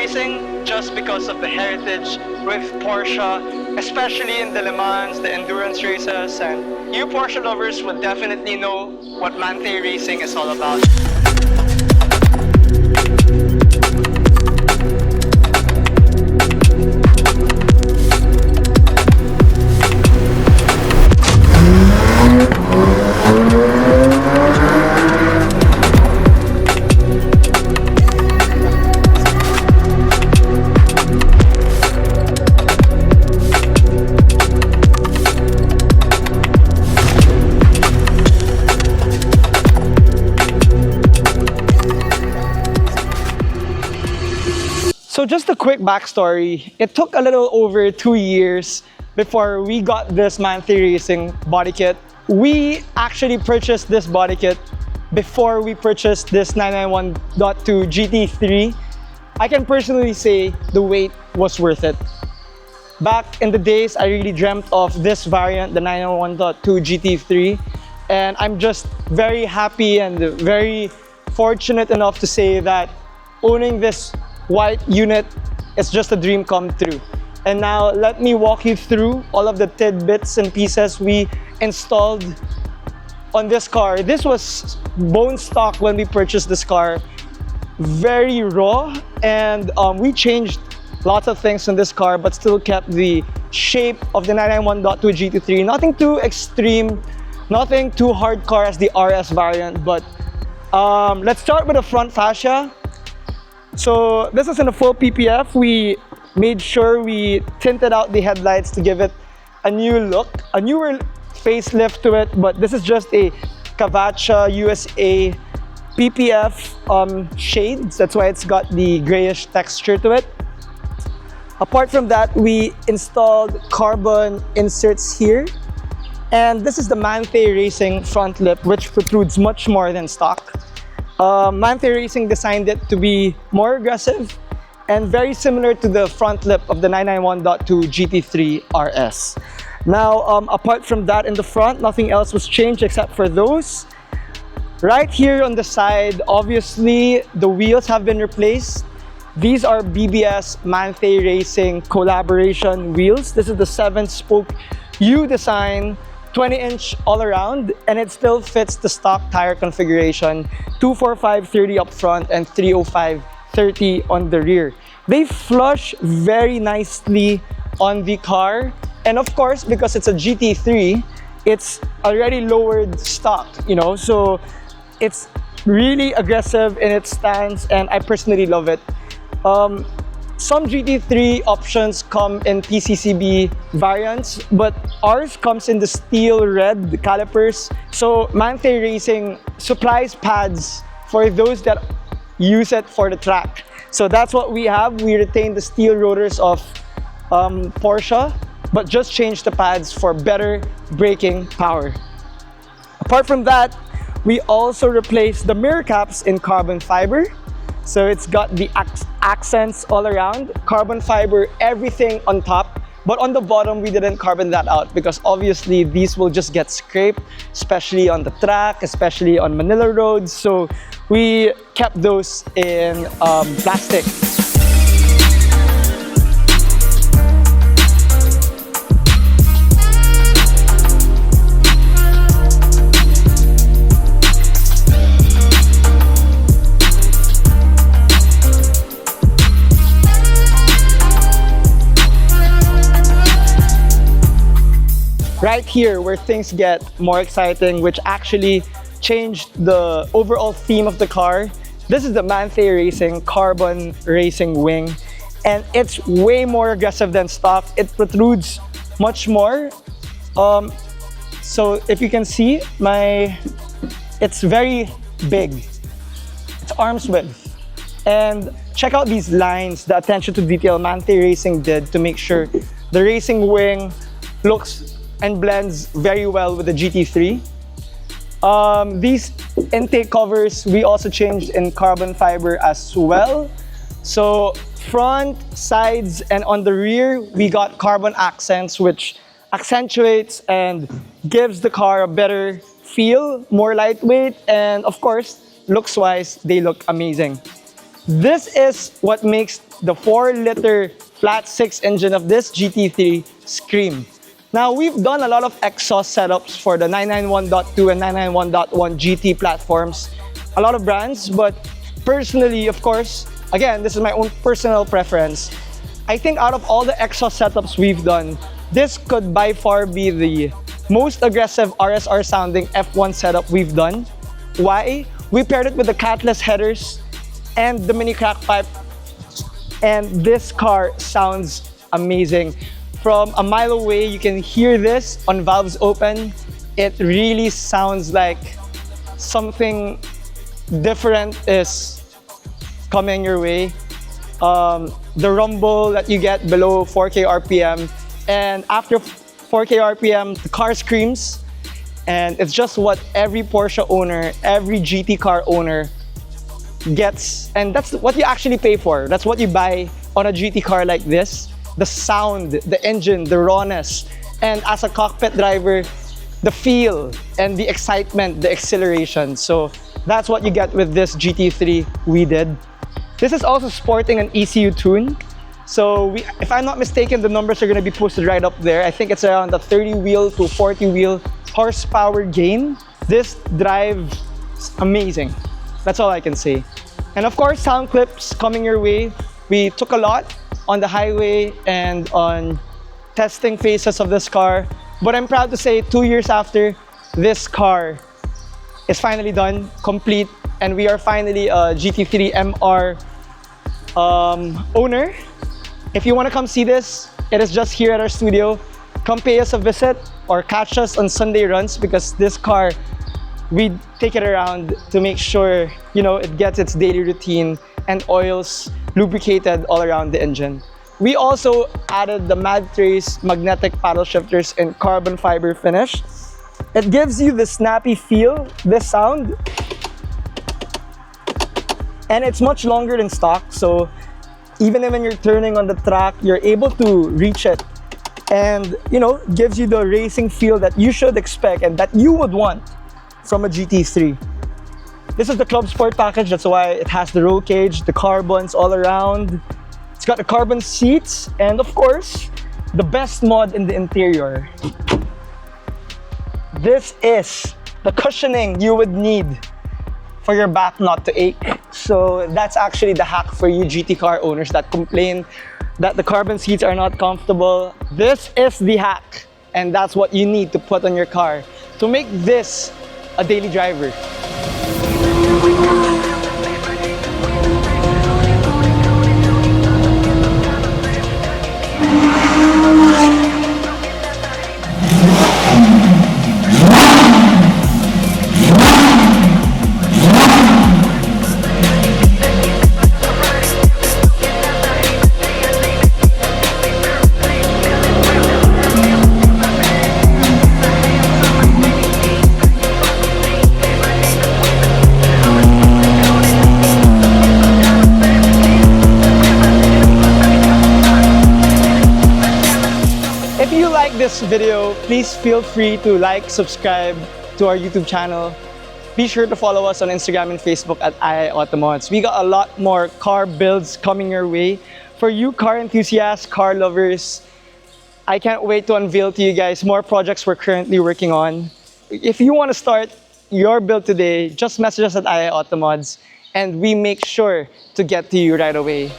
Racing just because of the heritage with Porsche, especially in the Le Mans, the endurance races, and you Porsche lovers would definitely know what Manthey Racing is all about. So just a quick backstory, it took a little over 2 years before we got this Manthey Racing body kit. We actually purchased this body kit before we purchased this 991.2 GT3. I can personally say the wait was worth it. Back in the days, I really dreamt of this variant, the 991.2 GT3, and I'm just very happy and very fortunate enough to say that owning this white unit is just a dream come true. And now let me walk you through all of the tidbits and pieces we installed on this car. This was bone stock when we purchased this car, very raw, and we changed lots of things in this car but still kept the shape of the 991.2 GT3. Nothing too extreme, nothing too hardcore as the RS variant, but let's start with the front fascia. So this is in a full PPF. We made sure we tinted out the headlights to give it a new look, a newer facelift to it, but this is just a Cavacha USA PPF shades. That's why it's got the grayish texture to it. Apart from that, we installed carbon inserts here. And this is the Manthey Racing front lip, which protrudes much more than stock. Manthey Racing designed it to be more aggressive and very similar to the front lip of the 991.2 GT3 RS. Now, apart from that in the front, nothing else was changed except for those. Right here on the side, obviously, the wheels have been replaced. These are BBS Manthey Racing collaboration wheels. This is the 7-spoke U design, 20-inch all around, and it still fits the stock tire configuration, 245/30 up front and 305/30 on the rear. They flush very nicely on the car, and of course, because it's a GT3, it's already lowered stock, you know, so it's really aggressive in its stance, and I personally love it. Some GT3 options come in PCCB variants, but ours comes in the steel red calipers. So Manthey Racing supplies pads for those that use it for the track. So that's what we have. We retain the steel rotors of Porsche, but just change the pads for better braking power. Apart from that, we also replaced the mirror caps in carbon fiber. So it's got the accents all around, carbon fiber, everything on top. But on the bottom, we didn't carbon that out because obviously these will just get scraped, especially on the track, especially on Manila roads. So we kept those in plastic. Right here where things get more exciting, which actually changed the overall theme of the car. This is the Manthey Racing carbon racing wing, and it's way more aggressive than stock. It protrudes much more. So if you can see, it's very big. It's arm's width. And check out these lines, the attention to detail Manthey Racing did to make sure the racing wing looks and blends very well with the GT3. These intake covers we also changed in carbon fiber as well. So front, sides, and on the rear, we got carbon accents, which accentuates and gives the car a better feel, more lightweight, and of course, looks-wise, they look amazing. This is what makes the 4-liter flat 6 engine of this GT3 scream. Now, we've done a lot of exhaust setups for the 991.2 and 991.1 GT platforms, a lot of brands, but personally, of course, again, this is my own personal preference. I think out of all the exhaust setups we've done, this could by far be the most aggressive RSR sounding F1 setup we've done. Why? We paired it with the catless headers and the mini crack pipe, and this car sounds amazing. From a mile away, you can hear this on valves open. It really sounds like something different is coming your way. The rumble that you get below 4K RPM, and after 4K RPM, the car screams, and it's just what every Porsche owner, every GT car owner gets, and that's what you actually pay for. That's what you buy on a GT car like this. The sound, the engine, the rawness, and as a cockpit driver, the feel and the excitement, the acceleration. So that's what you get with this GT3 we did. This is also sporting an ECU tune. So if I'm not mistaken, the numbers are going to be posted right up there. I think it's around the 30-wheel to 40-wheel horsepower gain. This drive is amazing. That's all I can say. And of course, sound clips coming your way. We took a lot on the highway and on testing phases of this car. But I'm proud to say 2 years after, this car is finally done, complete, and we are finally a GT3 MR owner. If you want to come see this, it is just here at our studio. Come pay us a visit or catch us on Sunday runs, because this car, we take it around to make sure, you know, it gets its daily routine and oils lubricated all around the engine. We also added the Manthey Racing magnetic paddle shifters in carbon fiber finish. It gives you the snappy feel, this sound, and it's much longer than stock, so even when you're turning on the track, you're able to reach it, and you know, gives you the racing feel that you should expect and that you would want from a GT3. This is the Club Sport package, that's why it has the roll cage, the carbons all around. It's got the carbon seats, and of course, the best mod in the interior. This is the cushioning you would need for your back not to ache. So that's actually the hack for you GT car owners that complain that the carbon seats are not comfortable. This is the hack, and that's what you need to put on your car to make this a daily driver. If you like this video, please feel free to like, subscribe to our YouTube channel. Be sure to follow us on Instagram and Facebook at iAutomods. We got a lot more car builds coming your way. For you car enthusiasts, car lovers, I can't wait to unveil to you guys more projects we're currently working on. If you want to start your build today, just message us at iAutomods and we make sure to get to you right away.